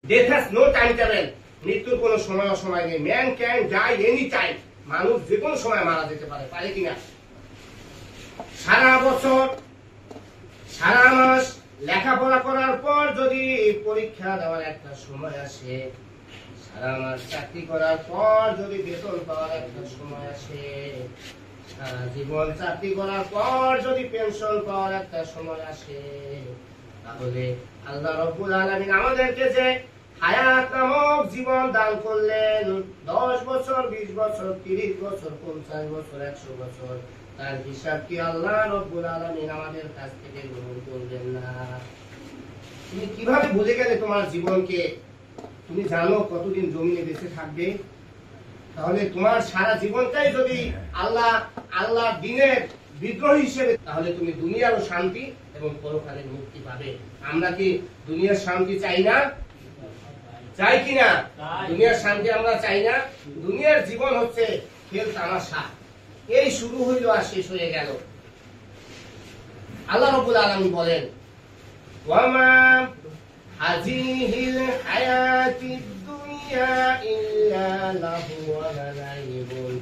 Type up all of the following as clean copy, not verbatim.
Death has no time table. মৃত্যুর কোনো সময় অসময় নেই। Man can die any time. মানুষ যে কোনো সময় মারা যেতে পারে, পারে কিনা? সারা বছর সারা মাস লেখাপড়া করার পর যদি পরীক্ষা দেওয়ার একটা সময় আসে, সারা মাস চাকরি করার পর যদি বেতন পাওয়ার একটা সময় আসে, সারা জীবন চাকরি করার পর যদি পেনশন পাওয়ার একটা সময় আসে, তাহলে আল্লাহ রাব্বুল আলামিন আমাদেরকে যে হায়াত নামক জীবন দান করলেন, 10 বছর, 20 বছর, 30 বছর, 50 বছর, 100 বছর, তার হিসাব কি আল্লাহ রাব্বুল আলামিন আমাদের কাছ থেকে গ্রহণ করবেন না? তুমি কিভাবে ভুলে গেলে তোমার জীবনকে? তুমি জানো কতদিন জমিনে বেঁচে থাকবে? তাহলে তোমার সারা জীবনটাই যদি আল্লাহ দিনের বিদ্রোহী হিসেবে, তাহলে তুমি দুনিয়ারও শান্তি এবং পরকালের মুক্তি পাবে। আমরা কি দুনিয়ার শান্তি চাই না? চাই কিনা? দুনিয়ার শান্তি আমরা চাই না। দুনিয়ার জীবন হচ্ছে খেল তামাশা, এই শুরু হইল আর শেষ হয়ে গেল। আল্লাহ রাব্বুল আলামিন বলেন, ওয়ামা হাযিহিল হায়াতিদ দুনিয়া ইল্লা লাহু ওয়া লাইবুন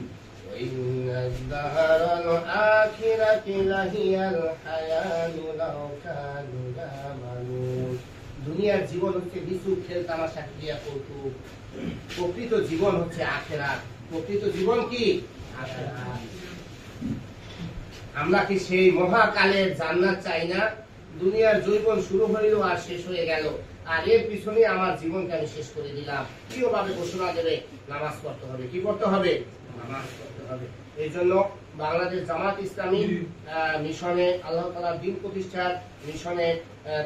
ওয়া ইন্নাদ দারাল আখিরাতি লাহিয়াল হায়াতু লাউ কানু ইয়ামানুন। দুনিয়ার জীবন হচ্ছে কিছু খেল তামাশা, ক্রিয়া কৌতুক। প্রকৃত জীবন হচ্ছে আখিরাত। প্রকৃত জীবন কি? আখিরাত। আমরা কি সেই মহাকালের জান্নাত চাই না? দুনিয়ার জীবন শুরু হইল আর শেষ হয়ে গেল, আর এর পিছনে আমার জীবনকে আমি শেষ করে দিলাম। কিভাবে ঘোষণা দেবে? নামাজ পড়তে হবে। কি করতে হবে? নামাজ পড়তে হবে। এই জন্য বাংলাদেশ জামাত ইসলামী মিশনে, আল্লাহ তাআলার দ্বীন প্রতিষ্ঠার মিশনে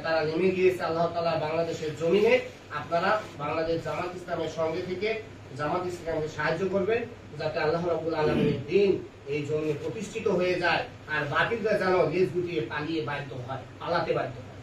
তারা নেমে গিয়েছে আল্লাহ তাআলা বাংলাদেশের জমিনে। আপনারা বাংলাদেশ জামাত ইসলামের সঙ্গে থেকে জামাত ইসলামকে সাহায্য করবেন, যাতে আল্লাহ রাব্বুল আলামিনের দ্বীন এই জমিনে প্রতিষ্ঠিত হয়ে যায়, আর বাতিলরা যেন লেজ গুটিয়ে পালাতে বাধ্য হয়।